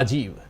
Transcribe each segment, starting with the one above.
अजीब।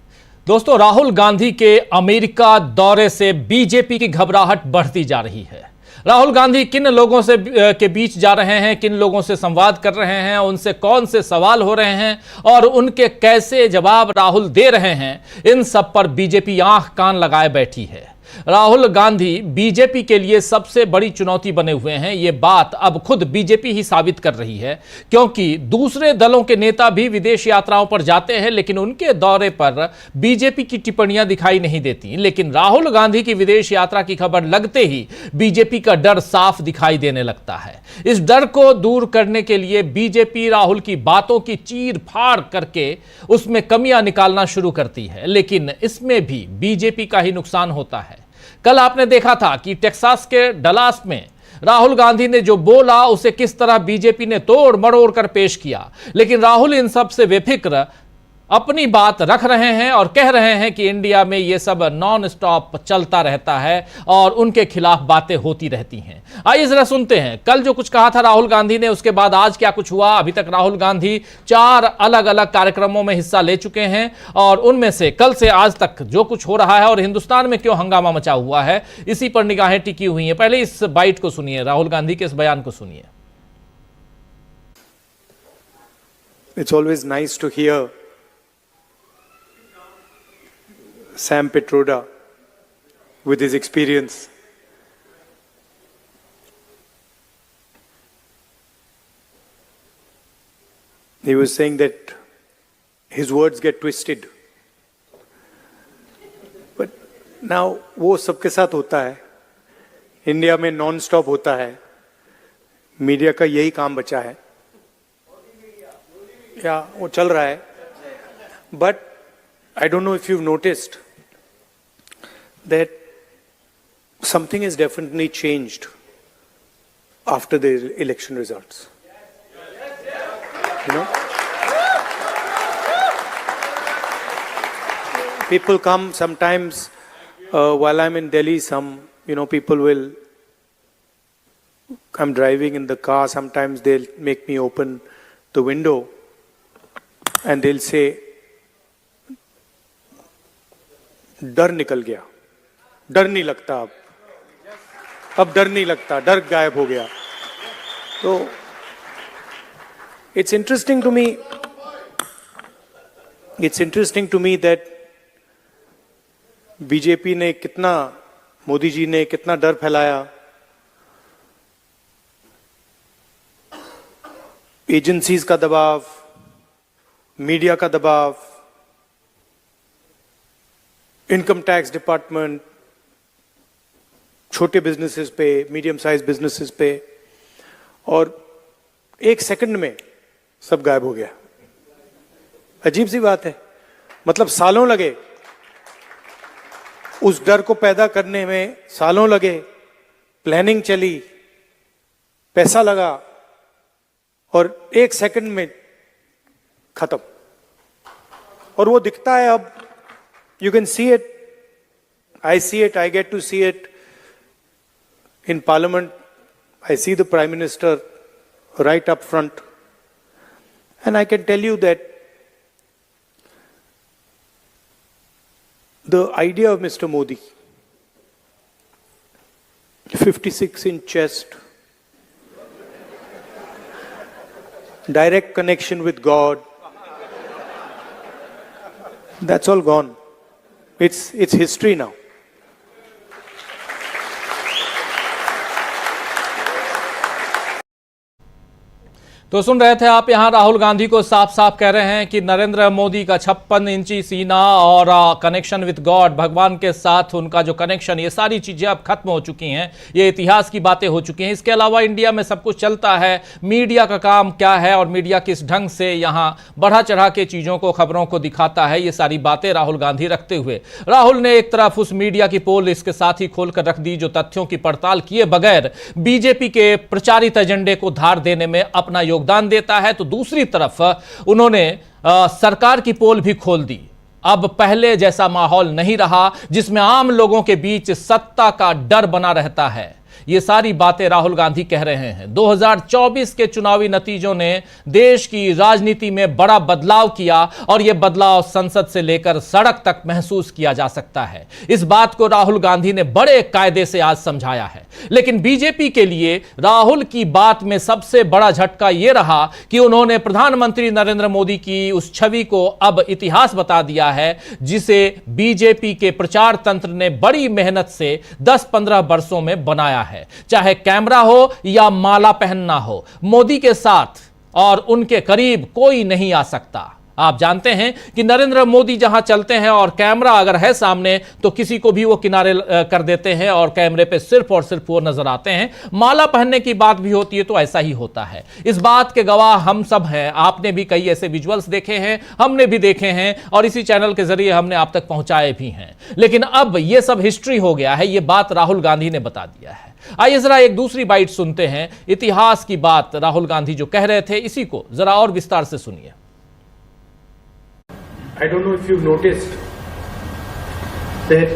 दोस्तों, राहुल गांधी के अमेरिका दौरे से बीजेपी की घबराहट बढ़ती जा रही है। राहुल गांधी किन लोगों से के बीच जा रहे हैं, किन लोगों से संवाद कर रहे हैं, उनसे कौन से सवाल हो रहे हैं और उनके कैसे जवाब राहुल दे रहे हैं, इन सब पर बीजेपी आंख कान लगाए बैठी है। राहुल गांधी बीजेपी के लिए सबसे बड़ी चुनौती बने हुए हैं। यह बात अब खुद बीजेपी ही साबित कर रही है, क्योंकि दूसरे दलों के नेता भी विदेश यात्राओं पर जाते हैं, लेकिन उनके दौरे पर बीजेपी की टिप्पणियां दिखाई नहीं देती। लेकिन राहुल गांधी की विदेश यात्रा की खबर लगते ही बीजेपी का डर साफ दिखाई देने लगता है। इस डर को दूर करने के लिए बीजेपी राहुल की बातों की चीर फाड़ करके उसमें कमियां निकालना शुरू करती है, लेकिन इसमें भी बीजेपी का ही नुकसान होता है। कल आपने देखा था कि टेक्सास के डलास में राहुल गांधी ने जो बोला उसे किस तरह बीजेपी ने तोड़ मरोड़ कर पेश किया, लेकिन राहुल इन सब से बेफिक्र अपनी बात रख रहे हैं और कह रहे हैं कि इंडिया में यह सब नॉन स्टॉप चलता रहता है और उनके खिलाफ बातें होती रहती हैं। आइए जरा सुनते हैं कल जो कुछ कहा था राहुल गांधी ने, उसके बाद आज क्या कुछ हुआ। अभी तक राहुल गांधी 4 अलग अलग कार्यक्रमों में हिस्सा ले चुके हैं और उनमें से कल से आज तक जो कुछ हो रहा है और हिंदुस्तान में क्यों हंगामा मचा हुआ है, इसी पर निगाहें टिकी हुई हैं। पहले इस बाइट को सुनिए, राहुल गांधी के इस बयान को सुनिए। It's always nice to hear Sam Pitroda with his experience. He was saying that his words get twisted. But now वो सबके साथ होता है, इंडिया में नॉन स्टॉप होता है, मीडिया का यही काम बचा है या वो चल रहा है। But I don't know if you've noticed that something has definitely changed after the election results. You know, people come sometimes while I'm in Delhi. People will. I'm driving in the car. Sometimes they'll make me open the window, and they'll say, डर निकल गया, डर नहीं लगता अब डर नहीं लगता, डर गायब हो गया। तो it's interesting to me that BJP ने कितना, मोदी जी ने कितना डर फैलाया। एजेंसीज का दबाव, मीडिया का दबाव, इनकम टैक्स डिपार्टमेंट, छोटे बिजनेसेस पे, मीडियम साइज बिजनेसेस पे, और 1 सेकंड में सब गायब हो गया। अजीब सी बात है, मतलब सालों लगे उस डर को पैदा करने में, सालों लगे, प्लानिंग चली, पैसा लगा और 1 सेकंड में खत्म। और वो दिखता है अब। You can see it. I see it. I get to see it in Parliament. I see the Prime Minister right up front. And I can tell you that the idea of Mr. Modi, 56-inch chest, direct connection with God, that's all gone. It's history now. तो सुन रहे थे आप, यहां राहुल गांधी को साफ साफ कह रहे हैं कि नरेंद्र मोदी का 56 इंची सीना और कनेक्शन विद गॉड, भगवान के साथ उनका जो कनेक्शन, ये सारी चीजें अब खत्म हो चुकी हैं, ये इतिहास की बातें हो चुकी हैं। इसके अलावा इंडिया में सब कुछ चलता है, मीडिया का काम क्या है और मीडिया किस ढंग से यहां बढ़ा चढ़ा के चीजों को, खबरों को दिखाता है, ये सारी बातें राहुल गांधी रखते हुए, राहुल ने एक तरफ उस मीडिया की पोल इसके साथ ही खोलकर रख दी जो तथ्यों की पड़ताल किए बगैर बीजेपी के प्रचारित एजेंडे को धार देने में अपना योगदान देता है, तो दूसरी तरफ उन्होंने सरकार की पोल भी खोल दी। अब पहले जैसा माहौल नहीं रहा जिसमें आम लोगों के बीच सत्ता का डर बना रहता है। ये सारी बातें राहुल गांधी कह रहे हैं। 2024 के चुनावी नतीजों ने देश की राजनीति में बड़ा बदलाव किया और यह बदलाव संसद से लेकर सड़क तक महसूस किया जा सकता है। इस बात को राहुल गांधी ने बड़े कायदे से आज समझाया है। लेकिन बीजेपी के लिए राहुल की बात में सबसे बड़ा झटका यह रहा कि उन्होंने प्रधानमंत्री नरेंद्र मोदी की उस छवि को अब इतिहास बता दिया है जिसे बीजेपी के प्रचार तंत्र ने बड़ी मेहनत से 10-15 वर्षों में बनाया है। चाहे कैमरा हो या माला पहनना हो, मोदी के साथ और उनके करीब कोई नहीं आ सकता। आप जानते हैं कि नरेंद्र मोदी जहां चलते हैं और कैमरा अगर है सामने तो किसी को भी वो किनारे कर देते हैं और कैमरे पे सिर्फ और सिर्फ वो नजर आते हैं। माला पहनने की बात भी होती है तो ऐसा ही होता है। इस बात के गवाह हम सब हैं। आपने भी कई ऐसे विजुअल्स देखे हैं, हमने भी देखे हैं और इसी चैनल के जरिए हमने आप तक पहुंचाए भी हैं। लेकिन अब यह सब हिस्ट्री हो गया है। यह बात राहुल गांधी ने बता दिया है। आइए जरा एक दूसरी बाइट सुनते हैं। इतिहास की बात राहुल गांधी जो कह रहे थे, इसी को जरा और विस्तार से सुनिए। I don't know if you've noticed that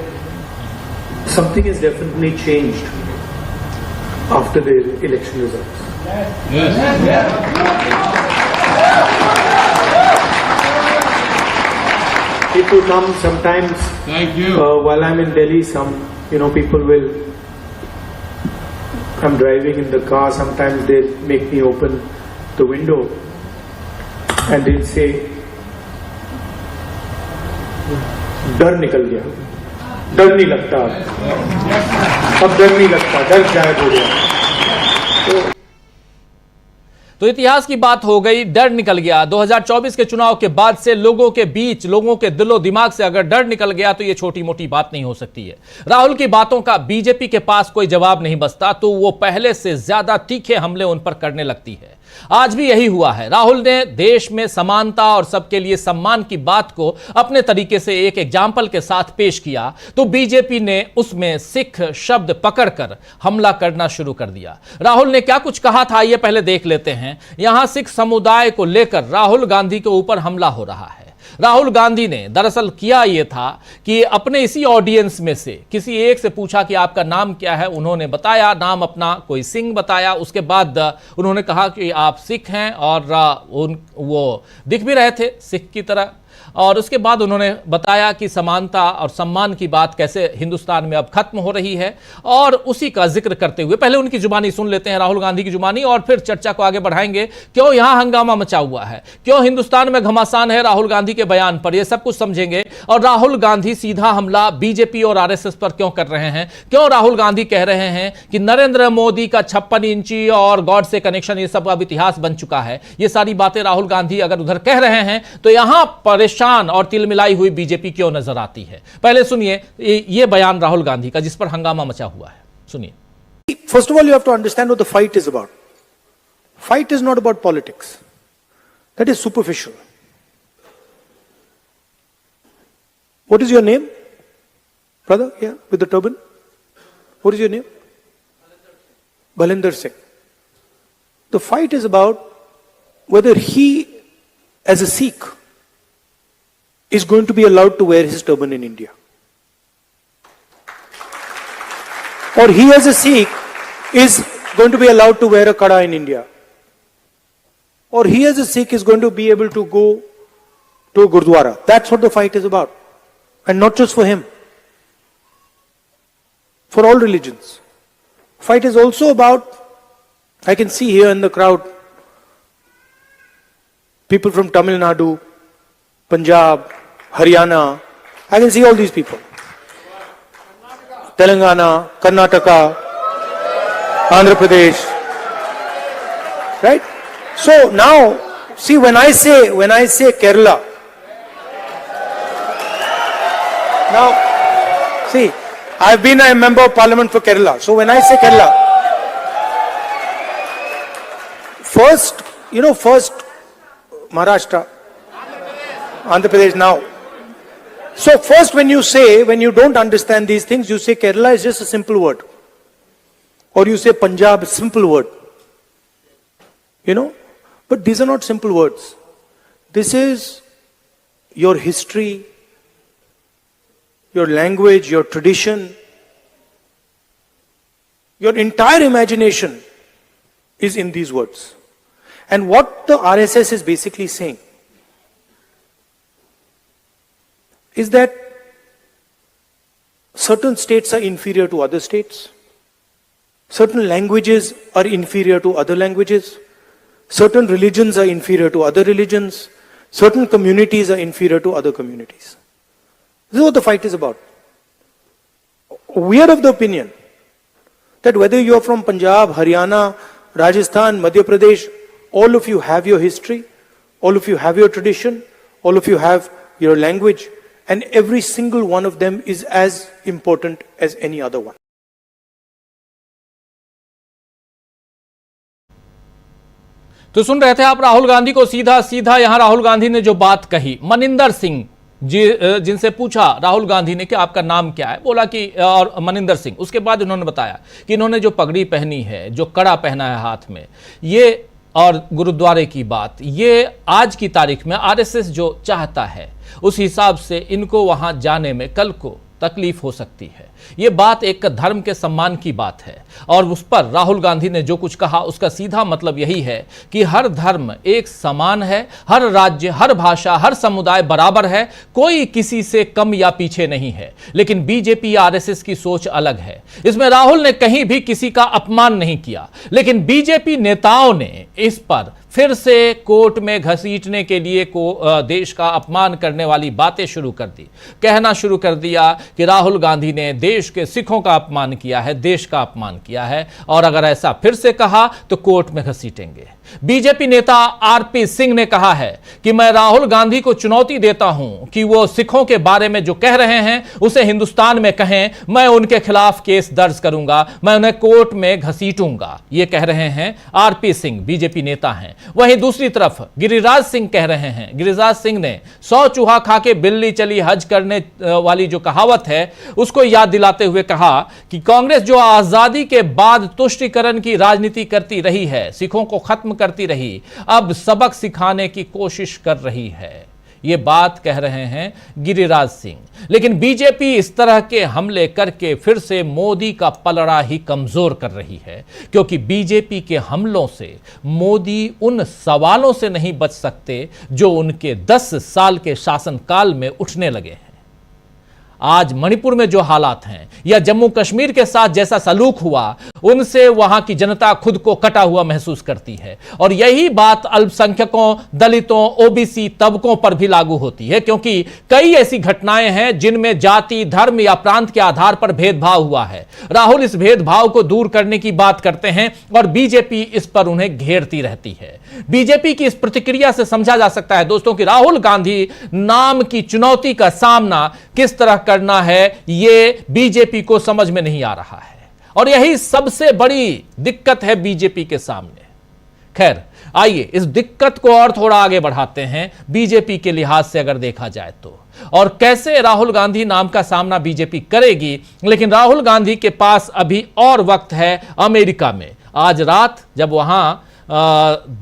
something has definitely changed after the election results. People come sometimes. Thank you. While I'm in Delhi, people will. I'm driving in the car. Sometimes they make me open the window, and they'll say, डर निकल गया, डर नहीं लगता अब डर नहीं लगता, डर गायब हो गया। तो इतिहास की बात हो गई, डर निकल गया। 2024 के चुनाव के बाद से लोगों के बीच, लोगों के दिलो दिमाग से अगर डर निकल गया तो यह छोटी मोटी बात नहीं हो सकती है। राहुल की बातों का बीजेपी के पास कोई जवाब नहीं बचता तो वो पहले से ज्यादा तीखे हमले उन पर करने लगती है। आज भी यही हुआ है। राहुल ने देश में समानता और सबके लिए सम्मान की बात को अपने तरीके से एक एग्जाम्पल के साथ पेश किया तो बीजेपी ने उसमें सिख शब्द पकड़कर हमला करना शुरू कर दिया। राहुल ने क्या कुछ कहा था, यह पहले देख लेते हैं। यहां सिख समुदाय को लेकर राहुल गांधी के ऊपर हमला हो रहा है। राहुल गांधी ने दरअसल किया यह था कि अपने इसी ऑडियंस में से किसी एक से पूछा कि आपका नाम क्या है। उन्होंने बताया नाम अपना, कोई सिंह बताया। उसके बाद उन्होंने कहा कि आप सिख हैं और वो दिख भी रहे थे सिख की तरह। और उसके बाद उन्होंने बताया कि समानता और सम्मान की बात कैसे हिंदुस्तान में अब खत्म हो रही है और उसी का जिक्र करते हुए पहले उनकी जुबानी सुन लेते हैं, राहुल गांधी की जुबानी, और फिर चर्चा को आगे बढ़ाएंगे। क्यों यहां हंगामा मचा हुआ है, क्यों हिंदुस्तान में घमासान है राहुल गांधी के बयान पर, यह सब कुछ समझेंगे। और राहुल गांधी सीधा हमला बीजेपी और आरएसएस पर क्यों कर रहे हैं, क्यों राहुल गांधी कह रहे हैं कि नरेंद्र मोदी का 56 इंची और गॉड से कनेक्शन ये सब अब इतिहास बन चुका है। ये सारी बातें राहुल गांधी अगर उधर कह रहे हैं तो यहां परेशान और तिलमिलाई हुई बीजेपी क्यों नजर आती है। पहले सुनिए ये बयान राहुल गांधी का जिस पर हंगामा मचा हुआ है, सुनिए। First of all, you have to understand what the fight is about. Fight is not about politics. That is superficial. What is your name? Brother, yeah, with the turban. What is your name? Balinder Singh. The fight is about whether he, as a Sikh, is going to be allowed to wear his turban in India. Or he as a Sikh is going to be allowed to wear a kada in India. Or he as a Sikh is going to be able to go to a Gurdwara. That's what the fight is about. And not just for him. For all religions. Fight is also about, I can see here in the crowd, people from Tamil Nadu, Punjab, Haryana. I can see all these people. Telangana, Karnataka, Andhra Pradesh. Right? So now, see, when I say Kerala, now, see, I've been a member of parliament for Kerala. So when I say Kerala, first Maharashtra, Andhra Pradesh now. So first when you don't understand these things, you say Kerala is just a simple word. Or you say Punjab, simple word. But these are not simple words. This is your history, your language, your tradition. Your entire imagination is in these words. And what the RSS is basically saying is that certain states are inferior to other states, certain languages are inferior to other languages, certain religions are inferior to other religions, certain communities are inferior to other communities. This is what the fight is about. We are of the opinion that whether you are from Punjab, Haryana, Rajasthan, Madhya Pradesh, all of you have your history, all of you have your tradition, all of you have your language, and every single one of them is as important as any other one. तो सुन रहे थे आप राहुल गांधी को। सीधा सीधा यहां राहुल गांधी ने जो बात कही, मनिंदर सिंह जिनसे पूछा राहुल गांधी ने कि आपका नाम क्या है, बोला कि और मनिंदर सिंह। उसके बाद उन्होंने बताया कि इन्होंने जो पगड़ी पहनी है, जो कड़ा पहना है हाथ में, ये और गुरुद्वारे की बात, ये आज की तारीख में आरएसएस जो चाहता है उस हिसाब से इनको वहां जाने में कल को तकलीफ हो सकती है। ये बात एक धर्म के सम्मान की बात है और उस पर राहुल गांधी ने जो कुछ कहा उसका सीधा मतलब यही है कि हर धर्म एक समान है, हर राज्य, हर भाषा, हर समुदाय बराबर है, कोई किसी से कम या पीछे नहीं है। लेकिन बीजेपी आरएसएस की सोच अलग है। इसमें राहुल ने कहीं भी किसी का अपमान नहीं किया, लेकिन बीजेपी नेताओं ने इस पर फिर से कोर्ट में घसीटने के लिए देश का अपमान करने वाली बातें शुरू कर दी। कहना शुरू कर दिया कि राहुल गांधी ने देश के सिखों का अपमान किया है, देश का अपमान किया है, और अगर ऐसा फिर से कहा तो कोर्ट में घसीटेंगे। बीजेपी नेता आरपी सिंह ने कहा है कि मैं राहुल गांधी को चुनौती देता हूं कि वो सिखों के बारे में जो कह रहे हैं उसे हिंदुस्तान में कहें, मैं उनके खिलाफ केस दर्ज करूंगा, मैं उन्हें कोर्ट में घसीटूंगा। ये कह रहे हैं आरपी सिंह, बीजेपी नेता हैं। वहीं दूसरी तरफ गिरिराज सिंह कह रहे हैं, गिरिराज सिंह ने 100 चूहा खा के बिल्ली चली हज करने वाली जो कहावत है उसको याद दिलाते हुए कहा कि कांग्रेस जो आजादी के बाद तुष्टीकरण की राजनीति करती रही है, सिखों को खत्म करती रही, अब सबक सिखाने की कोशिश कर रही है। ये बात कह रहे हैं गिरिराज सिंह। लेकिन बीजेपी इस तरह के हमले करके फिर से मोदी का पलड़ा ही कमजोर कर रही है, क्योंकि बीजेपी के हमलों से मोदी उन सवालों से नहीं बच सकते जो उनके 10 साल के शासनकाल में उठने लगे हैं। आज मणिपुर में जो हालात हैं या जम्मू कश्मीर के साथ जैसा सलूक हुआ, उनसे वहां की जनता खुद को कटा हुआ महसूस करती है। और यही बात अल्पसंख्यकों, दलितों, ओबीसी तबकों पर भी लागू होती है, क्योंकि कई ऐसी घटनाएं हैं जिनमें जाति, धर्म या प्रांत के आधार पर भेदभाव हुआ है। राहुल इस भेदभाव को दूर करने की बात करते हैं और बीजेपी इस पर उन्हें घेरती रहती है। बीजेपी की इस प्रतिक्रिया से समझा जा सकता है दोस्तों कि राहुल गांधी नाम की चुनौती का सामना किस तरह करना है, ये बीजेपी को समझ में नहीं आ रहा है, और यही सबसे बड़ी दिक्कत है बीजेपी के सामने। खैर, आइए इस दिक्कत को और थोड़ा आगे बढ़ाते हैं बीजेपी के लिहाज से अगर देखा जाए तो, और कैसे राहुल गांधी नाम का सामना बीजेपी करेगी। लेकिन राहुल गांधी के पास अभी और वक्त है अमेरिका में। आज रात जब वहां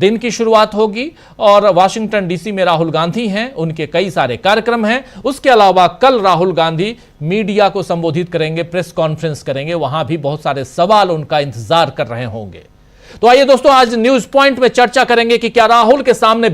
दिन की शुरुआत होगी और वाशिंगटन डीसी में राहुल गांधी हैं, उनके कई सारे कार्यक्रम हैं। उसके अलावा कल राहुल गांधी मीडिया को संबोधित करेंगे, प्रेस कॉन्फ्रेंस करेंगे, वहां भी बहुत सारे सवाल उनका इंतजार कर रहे होंगे। तो आइए दोस्तों, आज न्यूज पॉइंट में चर्चा करेंगे कि क्या राहुल के सामने